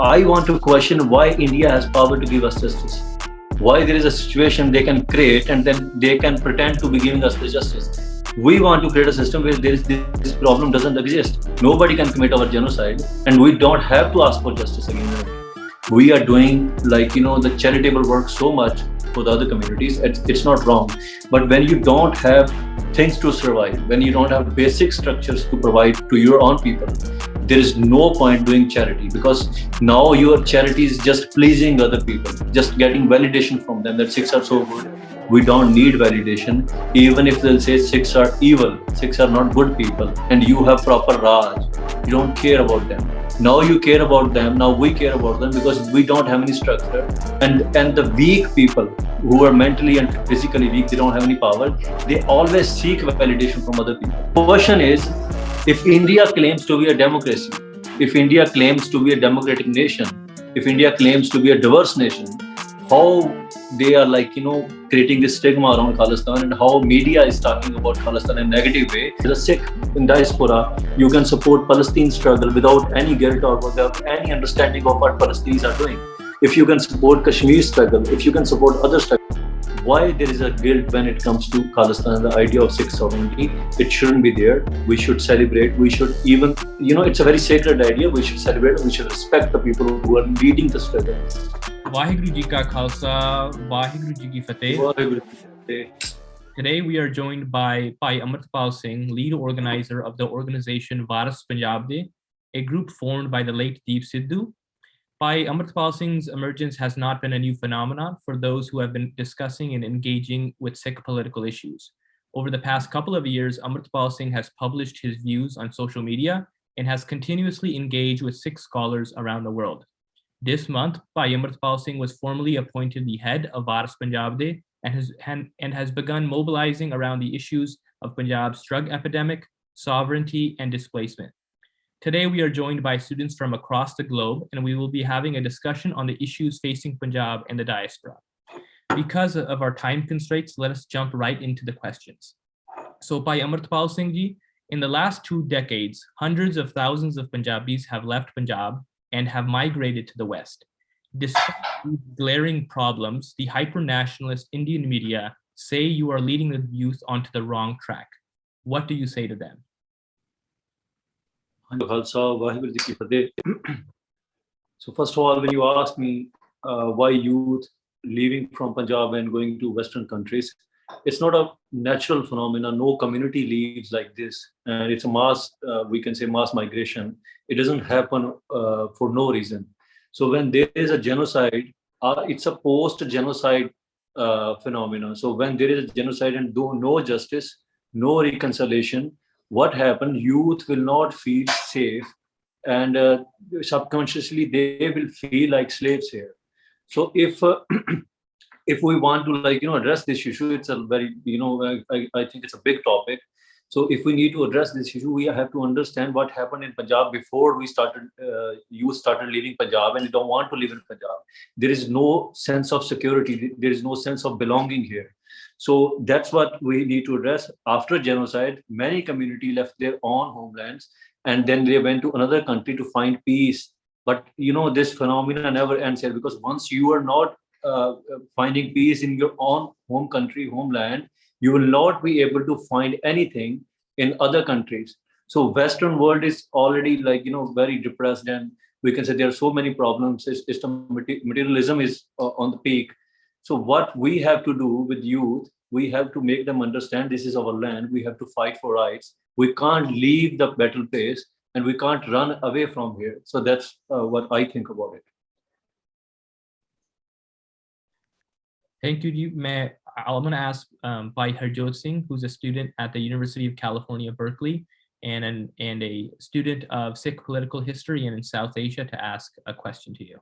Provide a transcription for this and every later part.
I want to question why India has power to give us justice. Why there is a situation they can create and then they can pretend to be giving us the justice. We want to create a system where this problem doesn't exist. Nobody can commit our genocide, and we don't have to ask for justice again. We are doing, like, the charitable work so much for the other communities. It's not wrong, but when you don't have things to survive, when you don't have basic structures to provide to your own people, there is no point doing charity, because now your charity is just pleasing other people, just getting validation from them that Sikhs are so good. We don't need validation. Even if they'll say Sikhs are evil, Sikhs are not good people, and you have proper Raj, you don't care about them. Now you care about them. Now we care about them because we don't have any structure. And the weak people who are mentally and physically weak, they don't have any power. They always seek validation from other people. Question is, if India claims to be a democracy, if India claims to be a democratic nation, if India claims to be a diverse nation, how they are, like, creating this stigma around Khalistan, and how media is talking about Khalistan in a negative way. As a Sikh in diaspora, you can support Palestine struggle without any guilt or without any understanding of what Palestinians are doing. If you can support Kashmir struggle, if you can support other struggle, why there is a guilt when it comes to Khalistan, the idea of Sikh sovereignty? It shouldn't be there. We should celebrate. We should even, it's a very sacred idea. We should celebrate. We should respect the people who are leading the struggle. Waheguru Ji Ka Khalsa, Waheguru Ji Ki Fateh. Today we are joined by Amritpal Singh, lead organizer of the organization Waris Punjab, a group formed by the late Deep Sidhu. Amritpal Singh's emergence has not been a new phenomenon for those who have been discussing and engaging with Sikh political issues. Over the past couple of years, Amritpal Singh has published his views on social media and has continuously engaged with Sikh scholars around the world. This month, Amritpal Singh was formally appointed the head of Waris Punjab and has begun mobilizing around the issues of Punjab's drug epidemic, sovereignty, and displacement. Today, we are joined by students from across the globe, and we will be having a discussion on the issues facing Punjab and the diaspora. Because of our time constraints, let us jump right into the questions. So, Amritpal Singh Ji, in the last 2 decades, hundreds of thousands of Punjabis have left Punjab and have migrated to the West. Despite these glaring problems, the hyper-nationalist Indian media say you are leading the youth onto the wrong track. What do you say to them? So first of all, when you ask me why youth leaving from Punjab and going to Western countries, it's not a natural phenomenon. No community leaves like this, and it's a mass, we can say mass migration. It doesn't happen for no reason. So when there is a genocide, it's a post-genocide phenomenon. So when there is a genocide and no justice, no reconciliation, what happened? Youth will not feel safe, and subconsciously they will feel like slaves here. So if we want to, like, address this issue, it's a very, I think it's a big topic. So if we need to address this issue, we have to understand what happened in Punjab before we started, youth started leaving Punjab, and they don't want to live in Punjab. There is no sense of security. There is no sense of belonging here. So that's what we need to address. After genocide, many community left their own homelands, and then they went to another country to find peace. But this phenomena never ends here, because once you are not finding peace in your own home country, homeland, you will not be able to find anything in other countries. So Western world is already, like, very depressed, and we can say there are so many problems. Materialism is on the peak. So what we have to do with youth, we have to make them understand this is our land. We have to fight for rights. We can't leave the battle place, and we can't run away from here. So that's what I think about it. Thank you. I'm going to ask Bhai Harjot Singh, who's a student at the University of California, Berkeley, and a student of Sikh political history and in South Asia, to ask a question to you.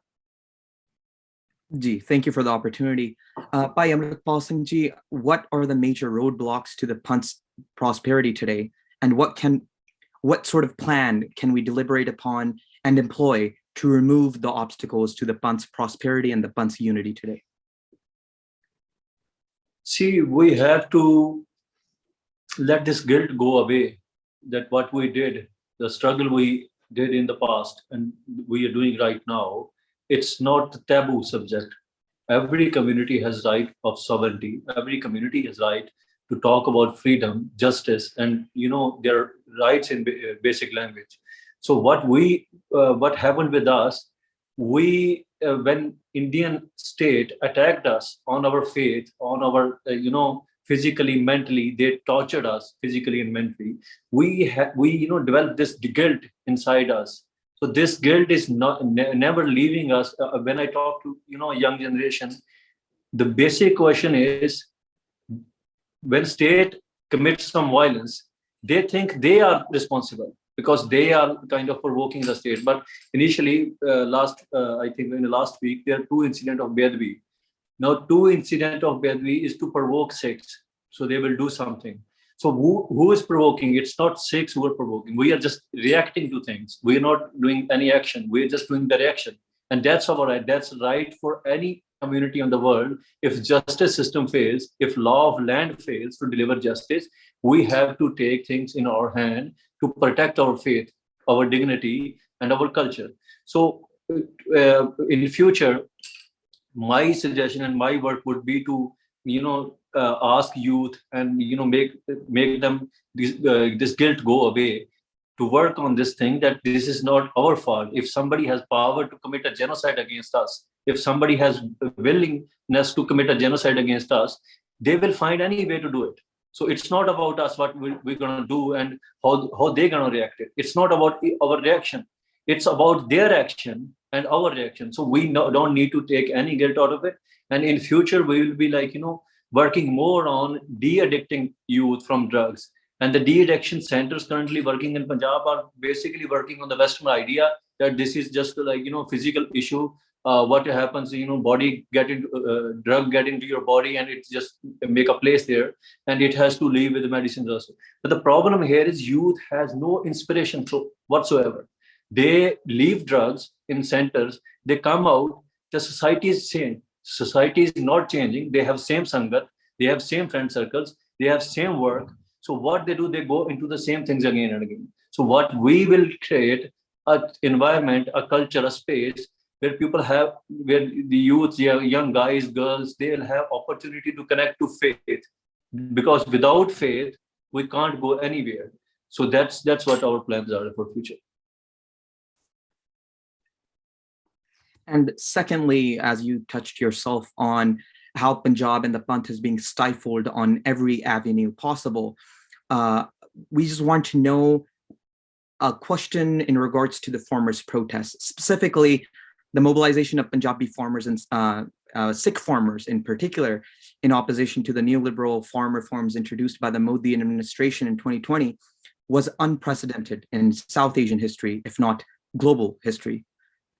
Ji, thank you for the opportunity. Bhai Amritpal Singh Ji, what are the major roadblocks to the Panth's prosperity today, and what sort of plan can we deliberate upon and employ to remove the obstacles to the Panth's prosperity and the Panth's unity today? See, we have to let this guilt go away, that what we did, the struggle we did in the past and we are doing right now, it's not a taboo subject. Every community has right of sovereignty. Every community has right to talk about freedom, justice, and their rights in basic language. So what happened with us? We when Indian state attacked us on our faith, on our physically, mentally, they tortured us physically and mentally. We developed this guilt inside us. So this guilt is not never leaving us. When I talk to young generation, the basic question is, when state commits some violence, they think they are responsible because they are kind of provoking the state. But initially, I think in the last week, there are two incidents of Bedwi. Now, two incident of Bedwi is to provoke Sikhs, so they will do something. So who is provoking? It's not Sikhs who are provoking. We are just reacting to things. We are not doing any action. We are just doing the reaction, and that's our right. That's right for any community on the world. If justice system fails, if law of land fails to deliver justice, we have to take things in our hand to protect our faith, our dignity, and our culture. So in the future, my suggestion and my work would be to ask youth and make them this guilt go away, to work on this thing, that this is not our fault. If somebody has power to commit a genocide against us, if somebody has willingness to commit a genocide against us, they will find any way to do it. So it's not about us what we're going to do and how they're going to react it. It's not about our reaction. It's about their action and our reaction. So we don't need to take any guilt out of it. And in future, we will be working more on de-addicting youth from drugs. And the de-addiction centers currently working in Punjab are basically working on the Western idea that this is just physical issue. What happens, body get into drug get into your body and it just make a place there, and it has to leave with the medicines also. But the problem here is youth has no inspiration whatsoever. They leave drugs in centers, they come out, the society is same. Society is not changing. They have same sangat, they have same friend circles, they have same work. So what they do, they go into the same things again and again. So what we will create an environment, a culture, a space where where the youth, young guys, girls, they'll have opportunity to connect to faith. Because without faith, we can't go anywhere. So that's what our plans are for future. And secondly, as you touched yourself on how Punjab and the Panth is being stifled on every avenue possible, we just want to know a question in regards to the farmers' protests, specifically the mobilization of Punjabi farmers and Sikh farmers in particular, in opposition to the neoliberal farm reforms introduced by the Modi administration in 2020, was unprecedented in South Asian history, if not global history.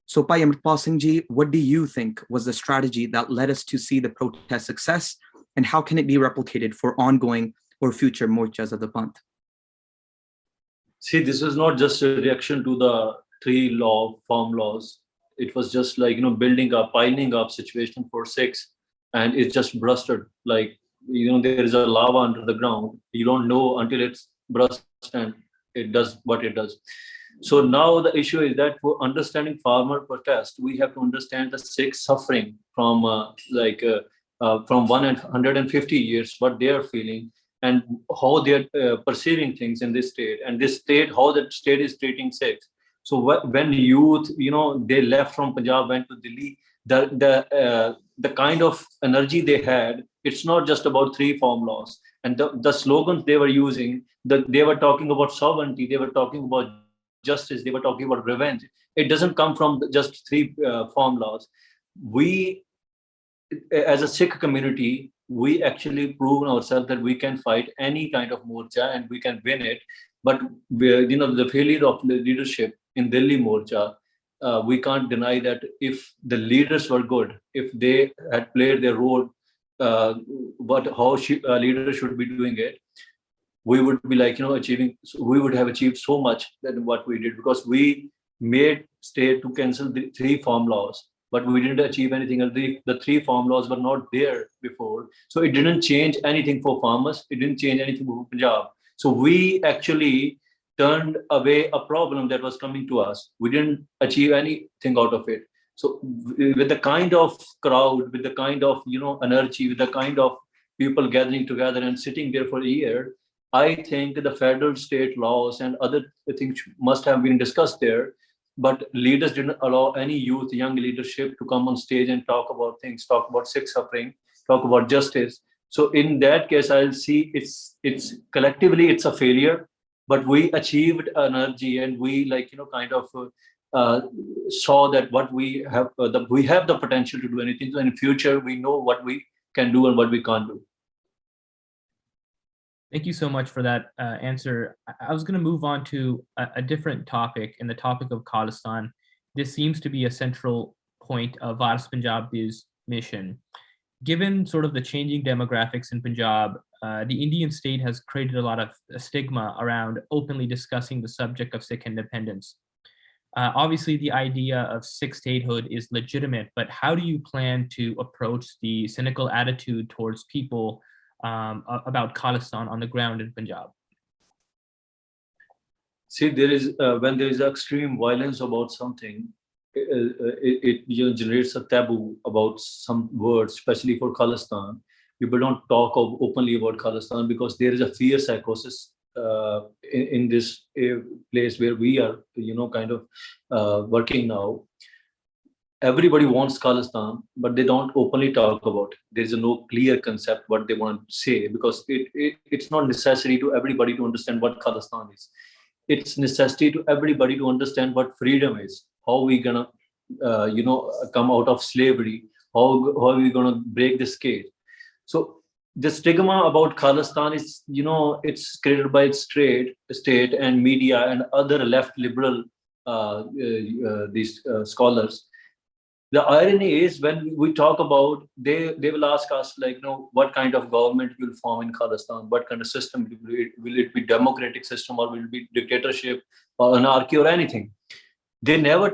So, Bhai Amritpal Singh ji, what do you think was the strategy that led us to see the protest success, and how can it be replicated for ongoing or future morchas of the Panth? See, this was not just a reaction to the three farm laws. It was just building up, piling up situation for Sikhs, and it just busted. There is a lava under the ground. You don't know until it's burst and it does what it does. So now the issue is that for understanding farmer protest, we have to understand the Sikh suffering from 150 years, what they are feeling and how they are perceiving things in this state, and this state, how the state is treating Sikhs. So when youth, they left from Punjab, went to Delhi, the kind of energy they had, it's not just about three farm laws and the slogans they were using. They were talking about sovereignty, they were talking about justice, they were talking about revenge. It doesn't come from just three farm laws. We, as a Sikh community, we actually proven ourselves that we can fight any kind of morcha and we can win it. But the failure of the leadership in Delhi morcha, we can't deny that if the leaders were good, if they had played their role, how leaders should be doing it, we would be achieving. We would have achieved so much than what we did, because we made state to cancel the three farm laws, but we didn't achieve anything. The three farm laws were not there before, so it didn't change anything for farmers. It didn't change anything for Punjab. So we actually turned away a problem that was coming to us. We didn't achieve anything out of it. So with the kind of crowd, with the kind of energy, with the kind of people gathering together and sitting there for a year, I think the federal state laws and other things must have been discussed there. But leaders didn't allow any youth, young leadership to come on stage and talk about things, talk about Sikh suffering, talk about justice. So in that case, I'll see it's collectively it's a failure, but we achieved energy and we saw that what we have we have the potential to do anything. So in future, we know what we can do and what we can't do. Thank you so much for that answer. I was going to move on to a different topic, in the topic of Khalistan. This seems to be a central point of Waris Punjab's mission. Given sort of the changing demographics in Punjab, the Indian state has created a lot of stigma around openly discussing the subject of Sikh independence. Obviously, the idea of Sikh statehood is legitimate, but how do you plan to approach the cynical attitude towards people about Khalistan on the ground in Punjab? See, there is when there is extreme violence about something, it generates a taboo about some words, especially for Khalistan. People don't talk openly about Khalistan because there is a fear psychosis in this place where we are, working now. Everybody wants Khalistan, but they don't openly talk about it. There is no clear concept what they want to say, because it's not necessary to everybody to understand what Khalistan is. It's necessary to everybody to understand what freedom is. How we gonna, come out of slavery? How are we gonna break this cage? So the stigma about Khalistan is, it's created by its state and media and other left liberal these scholars. The irony is when we talk about, they will ask us what kind of government will form in Khalistan, what kind of system will it be, democratic system or will it be dictatorship or anarchy or anything. They never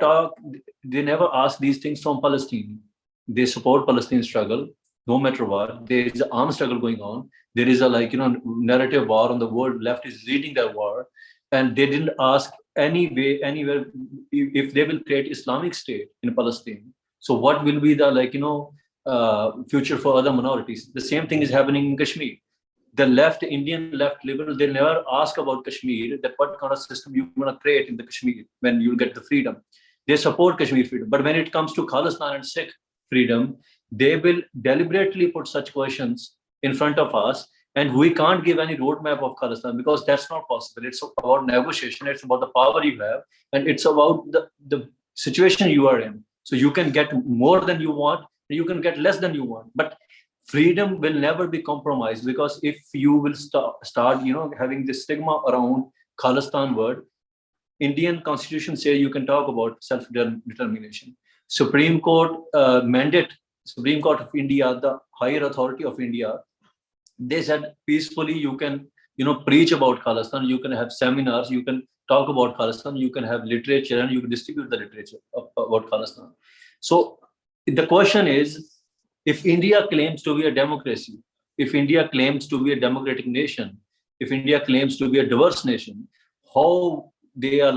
ask these things from Palestine. They support Palestine struggle no matter what. There is an armed struggle going on. There is a narrative war on the world. Left is leading that war, and they didn't ask anywhere if they will create Islamic State in Palestine. So what will be the future for other minorities? The same thing is happening in Kashmir. The Indian left liberal, they never ask about Kashmir, that what kind of system you're going to create in the Kashmir when you get the freedom. They support Kashmir freedom. But when it comes to Khalistan and Sikh freedom, they will deliberately put such questions in front of us, and we can't give any roadmap of Khalistan because that's not possible. It's about negotiation, it's about the power you have, and it's about the situation you are in. So you can get more than you want, you can get less than you want. But freedom will never be compromised, because if you will start having this stigma around Khalistan word, Indian constitution say you can talk about self-determination. Supreme Court mandate, Supreme Court of India, the higher authority of India, they said peacefully you can preach about Khalistan, you can have seminars, you can talk about Khalistan, you can have literature, and you can distribute the literature about Khalistan. So the question is, if India claims to be a democracy, if India claims to be a democratic nation, if India claims to be a diverse nation, how they are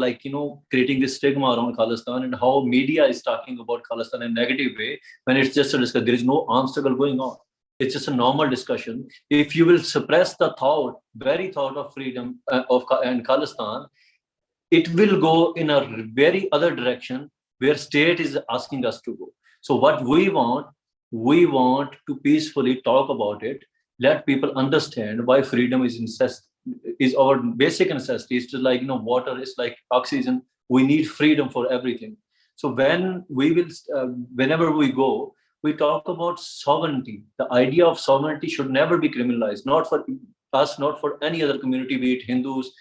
creating this stigma around Khalistan, and how media is talking about Khalistan in a negative way when it's just a discussion. There is no armed struggle going on. It's just a normal discussion. If you will suppress the very thought of freedom and Khalistan, it will go in a very other direction where state is asking us to go. So what we want to peacefully talk about it, let people understand why freedom is our basic necessity. It's just water is like oxygen. We need freedom for everything. So when we will, whenever we go, we talk about sovereignty. The idea of sovereignty should never be criminalized, not for us, not for any other community, be it Hindus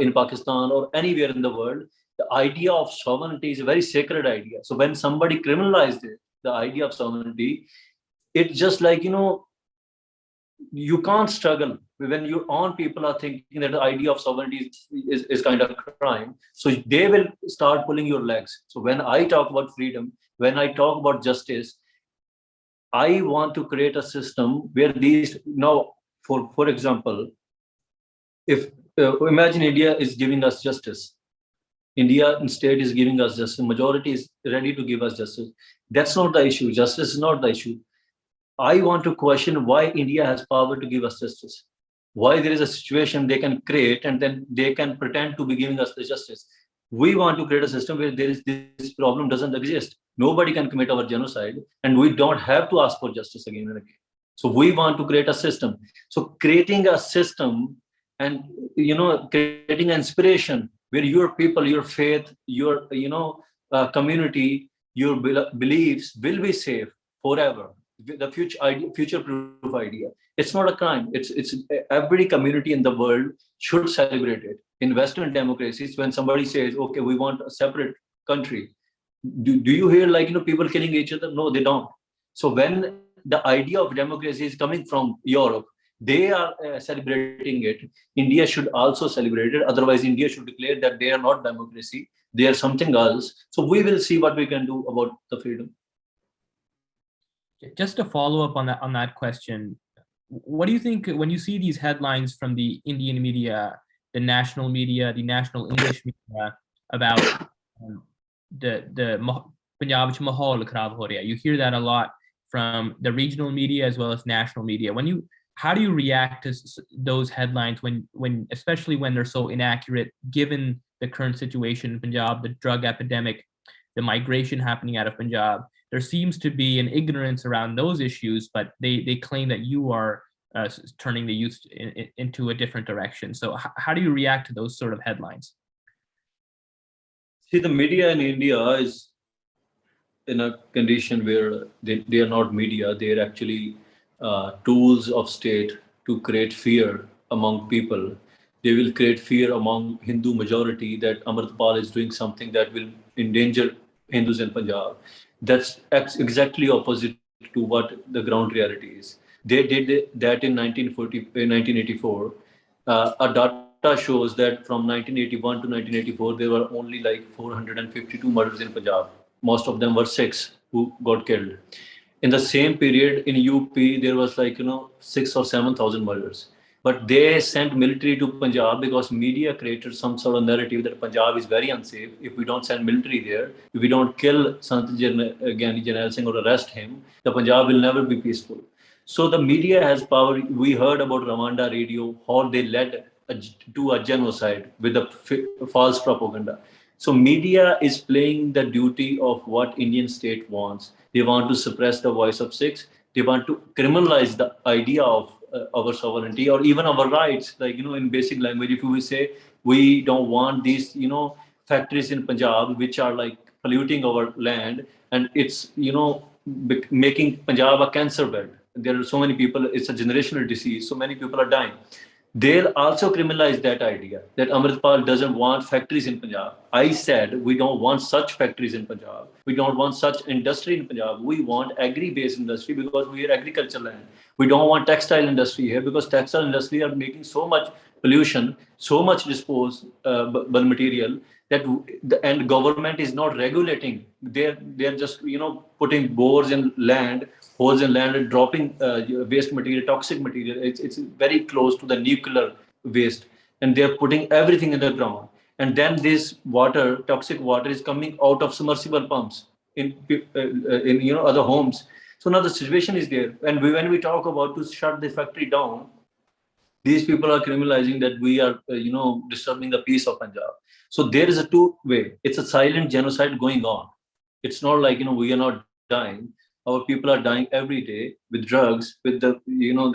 in Pakistan or anywhere in the world. The idea of sovereignty is a very sacred idea. So when somebody criminalized it, the idea of sovereignty, it's just you can't struggle when your own people are thinking that the idea of sovereignty is kind of crime. So they will start pulling your legs. So when I talk about freedom, when I talk about justice, I want to create a system where these now, for example, if imagine India is giving us justice. India state is giving us justice. Majority is ready to give us justice. That's not the issue. Justice is not the issue. I want to question why India has power to give us justice. Why there is a situation they can create and then they can pretend to be giving us the justice. We want to create a system where this problem doesn't exist. Nobody can commit our genocide, and we don't have to ask for justice again and again. So we want to create a system. So creating a system and creating an inspiration where your people, your faith, your community, your beliefs will be safe forever. The future proof idea. It's not a crime. It's every community in the world should celebrate it. In Western democracies, when somebody says, "Okay, we want a separate country," do you hear people killing each other? No, they don't. So when the idea of democracy is coming from Europe, they are celebrating it. India should also celebrate it. Otherwise, India should declare that they are not democracy. They are something else. So we will see what we can do about the freedom. Just to follow up on that question, what do you think when you see these headlines from the Indian media, the national English media about the Punjab ch mahal kharab ho raha hai? You hear that a lot from the regional media as well as national media. How do you react to those headlines when especially when they're so inaccurate, given the current situation in Punjab, the drug epidemic, the migration happening out of Punjab? There seems to be an ignorance around those issues, but they claim that you are turning the youth into a different direction. So how do you react to those sort of headlines? See, the media in India is in a condition where they are not media, they are actually tools of state to create fear among people. They will create fear among Hindu majority that Amritpal is doing something that will endanger Hindus in Punjab. That's exactly opposite to what the ground reality is. They did that in 1984. A data shows that from 1981 to 1984, there were only like 452 murders in Punjab. Most of them were Sikhs who got killed. In the same period in UP, there was 6 or 7 thousand murders. But they sent military to Punjab because media created some sort of narrative that Punjab is very unsafe. If we don't send military there, if we don't kill Sant Gyani Jarnail Singh or arrest him, the Punjab will never be peaceful. So the media has power. We heard about Rwanda radio, how they led to a genocide with a false propaganda. So media is playing the duty of what Indian state wants. They want to suppress the voice of Sikhs. They want to criminalize the idea of our sovereignty or even our rights. In basic language, if we say we don't want these, factories in Punjab which are polluting our land, and it's, making Punjab a cancer bed. There are so many people. It's a generational disease. So many people are dying. They'll also criminalize that idea that Amritpal doesn't want factories in Punjab. I said we don't want such factories in Punjab. We don't want such industry in Punjab. We want agri-based industry because we are agricultural land. We don't want textile industry here because textile industry are making so much pollution, so much disposable material that and government is not regulating. They're just putting bores in land, holes in land, and dropping waste material, toxic material. It's very close to the nuclear waste, and they're putting everything in the ground. And then this water, toxic water, is coming out of submersible pumps in other homes. So now the situation is there. And when we talk about to shut the factory down, these people are criminalizing that we are, disturbing the peace of Punjab. So there is a two-way. It's a silent genocide going on. It's not like, we are not dying. Our people are dying every day with drugs, with the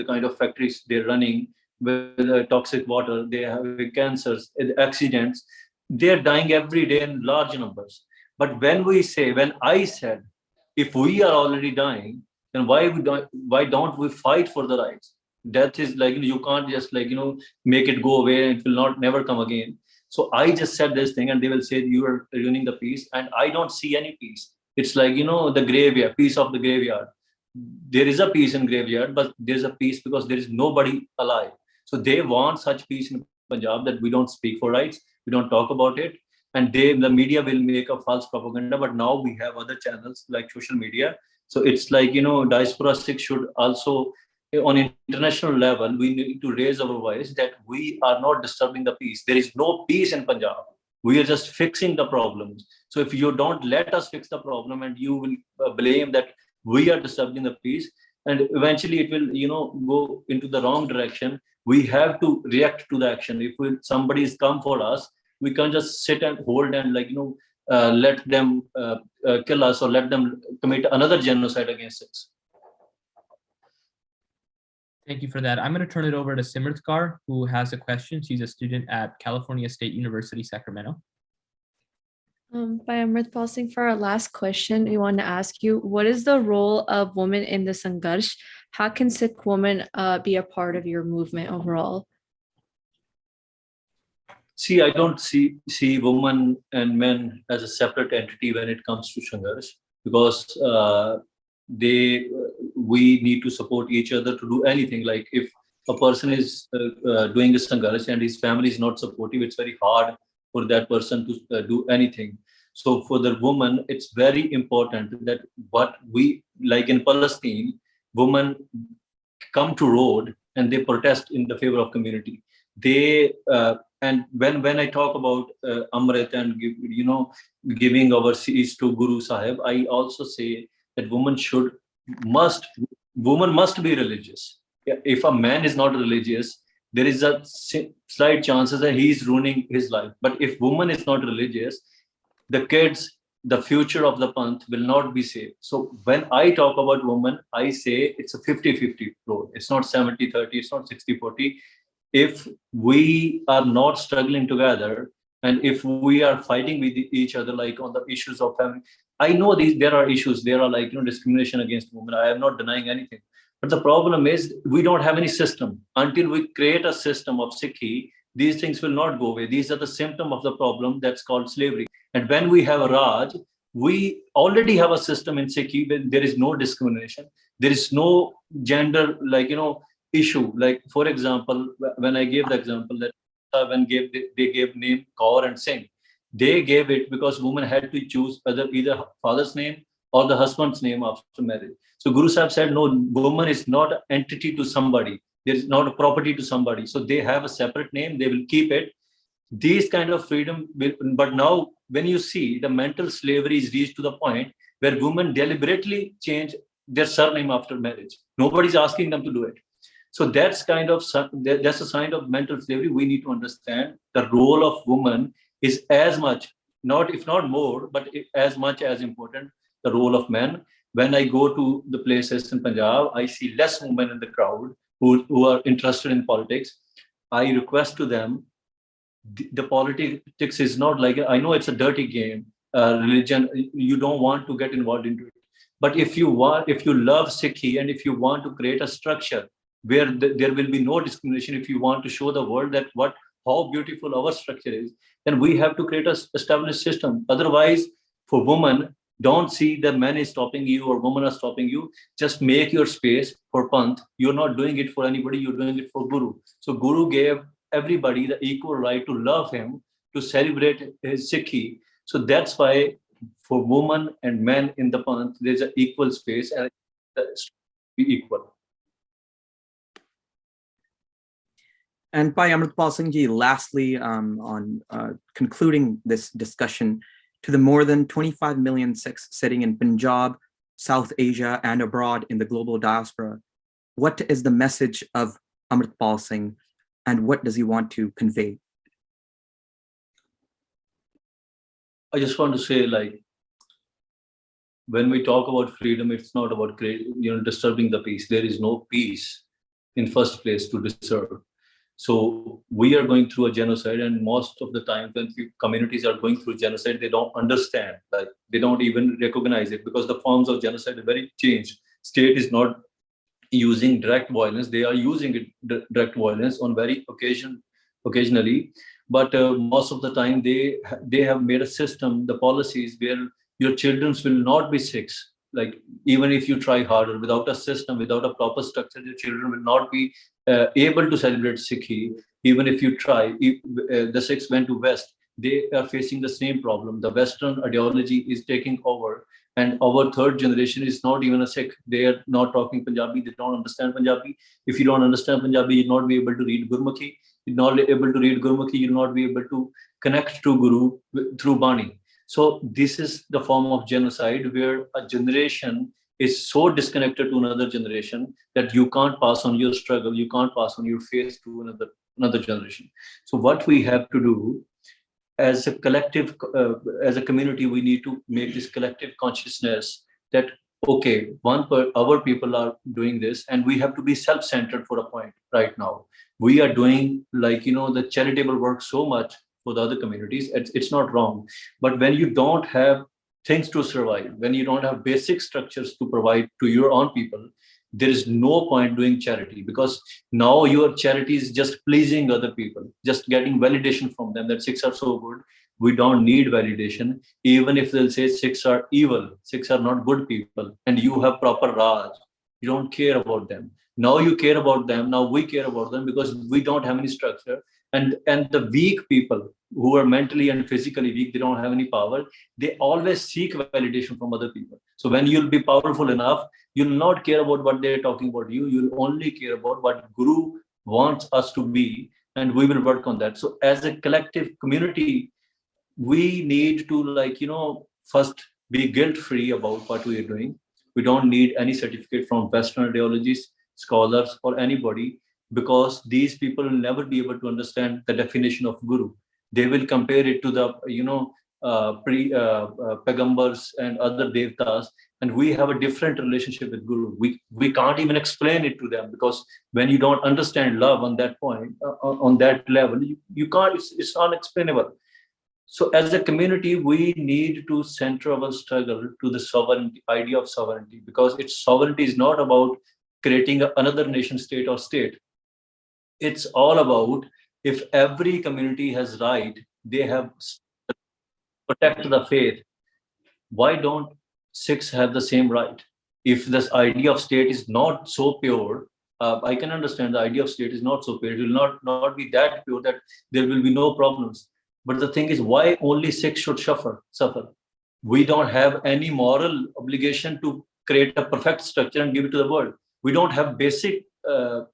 kind of factories they're running, with toxic water. They have cancers, accidents. They're dying every day in large numbers. But when I said, if we are already dying, then why don't we fight for the rights? Death is you can't just make it go away and it will not never come again. So I just said this thing, and they will say you are ruining the peace, and I don't see any peace. It's the graveyard, peace of the graveyard. There is a peace in graveyard, but there's a peace because there is nobody alive. So they want such peace in Punjab that we don't speak for rights, we don't talk about it, and the media will make a false propaganda. But now we have other channels like social media. So it's diaspora 6 should also on international level, we need to raise our voice that we are not disturbing the peace. There is no peace in Punjab. We are just fixing the problems. So if you don't let us fix the problem and you will blame that we are disturbing the peace, and eventually it will, go into the wrong direction. We have to react to the action. If somebody is come for us, we can't just sit and hold and let them kill us or let them commit another genocide against us. Thank you for that. I'm going to turn it over to Simritkar, who has a question. She's a student at California State University, Sacramento. By Amritpal Singh, for our last question, we want to ask you, what is the role of women in the Sangharsh? How can Sikh women be a part of your movement overall? See, I don't see women and men as a separate entity when it comes to Sangharsh, because we need to support each other to do anything. Like if a person is doing a Sangharsh and his family is not supportive, it's very hard for that person to do anything. So for the woman, it's very important that what we, like in Palestine, women come to road and they protest in the favor of community. They and when I talk about Amrit and giving our seats to Guru Sahib, I also say that women must be religious. If a man is not religious, there is a slight chances that he is ruining his life. But if woman is not religious, the kids, the future of the Panth will not be safe. So when I talk about women, I say it's a 50-50 role. It's not 70-30, it's not 60-40. If we are not struggling together, and if we are fighting with each other, like on the issues of family, I know there are issues. There are discrimination against women. I am not denying anything. But the problem is we don't have any system. Until we create a system of Sikhi, these things will not go away. These are the symptom of the problem that's called slavery. And when we have a Raj, we already have a system in Sikhi where there is no discrimination. There is no gender, issue. Like, for example, when I gave the example that when they gave name Kaur and Singh, they gave it because women had to choose either father's name or the husband's name after marriage. So Guru Sahib said, no, woman is not an entity to somebody. There is not a property to somebody. So they have a separate name. They will keep it. These kind of freedom but now when you see the mental slavery is reached to the point where women deliberately change their surname after marriage. Nobody's asking them to do it. So that's a sign of mental slavery. We need to understand the role of woman is as much, if not more, but as much as important, the role of men. When I go to the places in Punjab, I see less women in the crowd who are interested in politics. I request to them, the politics is not like, I know it's a dirty game, religion, you don't want to get involved into it. But if you love Sikhi and if you want to create a structure where there will be no discrimination, if you want to show the world that how beautiful our structure is, then we have to create a established system. Otherwise, for women, don't see the man is stopping you or women are stopping you. Just make your space for Panth. You're not doing it for anybody, you're doing it for Guru. So Guru gave everybody the equal right to love him, to celebrate his Sikhi. So that's why for women and men in the Panth, there's an equal space and be equal. And by Amritpal Singh ji, lastly, on concluding this discussion, to the more than 25 million Sikhs sitting in Punjab, South Asia, and abroad in the global diaspora, what is the message of Amritpal Singh, and what does he want to convey? I just want to say, when we talk about freedom, it's not about disturbing the peace. There is no peace in first place to disturb. So we are going through a genocide, and most of the time when communities are going through genocide, they don't understand, they don't even recognize it, because the forms of genocide are very changed. State is not using direct violence, they are using direct violence on very occasionally, but most of the time they have made a system, the policies where your children will not be sick. Like, even if you try harder, without a system, without a proper structure, your children will not be able to celebrate Sikhi. Even if you try, if the Sikhs went to West, they are facing the same problem. The Western ideology is taking over. And our third generation is not even a Sikh. They are not talking Punjabi. They don't understand Punjabi. If you don't understand Punjabi, you'll not be able to read Gurmukhi. You're not able to read Gurmukhi. You'll not be able to connect to Guru through Bani. So this is the form of genocide where a generation is so disconnected to another generation that you can't pass on your struggle, you can't pass on your faith to another generation. So what we have to do as a collective, as a community, we need to make this collective consciousness that okay, our people are doing this, and we have to be self-centered for a point. Right now we are doing, like, the charitable work so much for the other communities. It's not wrong, but when you don't have things to survive, when you don't have basic structures to provide to your own people, there is no point doing charity, because now your charity is just pleasing other people, just getting validation from them that Sikhs are so good. We don't need validation. Even if they'll say Sikhs are evil, Sikhs are not good people, and you have proper Raj, you don't care about them. Now you care about them. Now we care about them because we don't have any structure. And the weak people who are mentally and physically weak, they don't have any power. They always seek validation from other people. So when you'll be powerful enough, you'll not care about what they're talking about you. You'll only care about what Guru wants us to be, and we will work on that. So as a collective community, we need to, like, first be guilt free about what we are doing. We don't need any certificate from Western ideologies, scholars, or anybody, because these people will never be able to understand the definition of Guru. They will compare it to the pre pagambars and other devtas, and we have a different relationship with Guru. We can't even explain it to them, because when you don't understand love on that point, on that level, you can't. It's unexplainable. So as a community, we need to center our struggle to the sovereignty, idea of sovereignty, because its sovereignty is not about creating another nation state or state. It's all about, if every community has right, they have protect the faith. Why don't Sikhs have the same right? If this idea of state is not so pure, I can understand the idea of state is not so pure. It will not be that pure that there will be no problems. But the thing is, why only Sikhs should suffer? We don't have any moral obligation to create a perfect structure and give it to the world. We don't have basic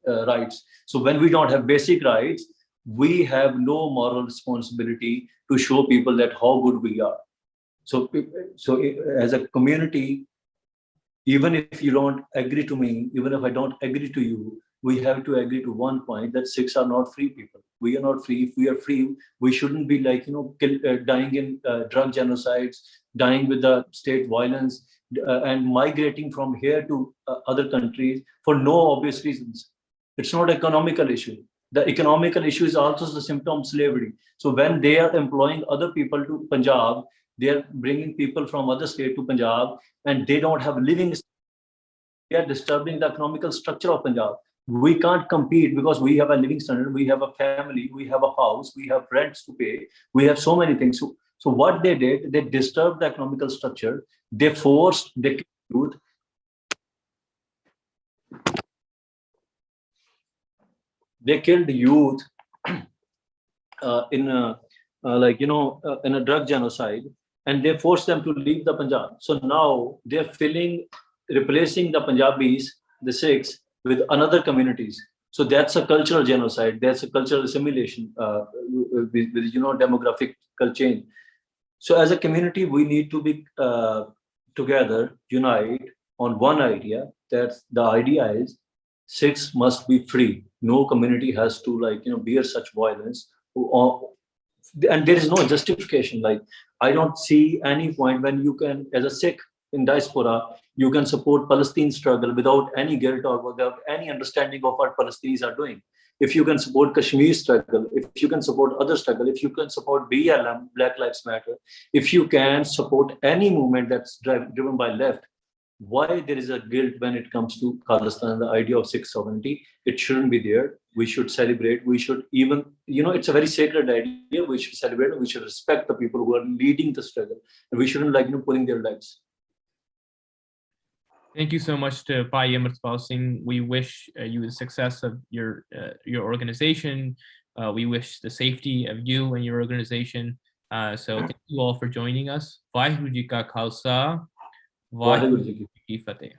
rights. So when we don't have basic rights, we have no moral responsibility to show people that how good we are. So, as a community, even if you don't agree to me, even if I don't agree to you, we have to agree to one point, that Sikhs are not free people. We are not free. If we are free, we shouldn't be, like, dying in drug genocides, dying with the state violence, and migrating from here to other countries for no obvious reasons. It's not an economical issue. The economical issue is also the symptom of slavery. So when they are employing other people to Punjab, they are bringing people from other state to Punjab, and they don't have living. They are disturbing the economical structure of Punjab. We can't compete because we have a living standard, we have a family, we have a house, we have rents to pay, we have so many things. So what they did, they disturbed the economical structure. They forced the youth. They killed youth in a drug genocide, and they forced them to leave the Punjab. So now they're replacing the Punjabis, the Sikhs, with another communities. So that's a cultural genocide. That's a cultural assimilation with demographic change. So as a community, we need to be together, unite on one idea. That the idea is Sikhs must be free. No community has to, like, bear such violence. And there is no justification. Like, I don't see any point when you can, as a Sikh in diaspora, you can support Palestine struggle without any guilt or without any understanding of what Palestinians are doing. If you can support Kashmir struggle, if you can support other struggle, if you can support BLM, Black Lives Matter, if you can support any movement that's driven by left, why there is a guilt when it comes to Khalistan, the idea of Sikh sovereignty? It shouldn't be there. We should celebrate. We should even, it's a very sacred idea. We should celebrate. We should respect the people who are leading the struggle. And we shouldn't, like, pulling their legs. Thank you so much to Pai Amritpal Singh. We wish you the success of your organization. We wish the safety of you and your organization. So thank you all for joining us. Vaheguru Ji Ka Khalsa, Waheguru ji Ki Fateh.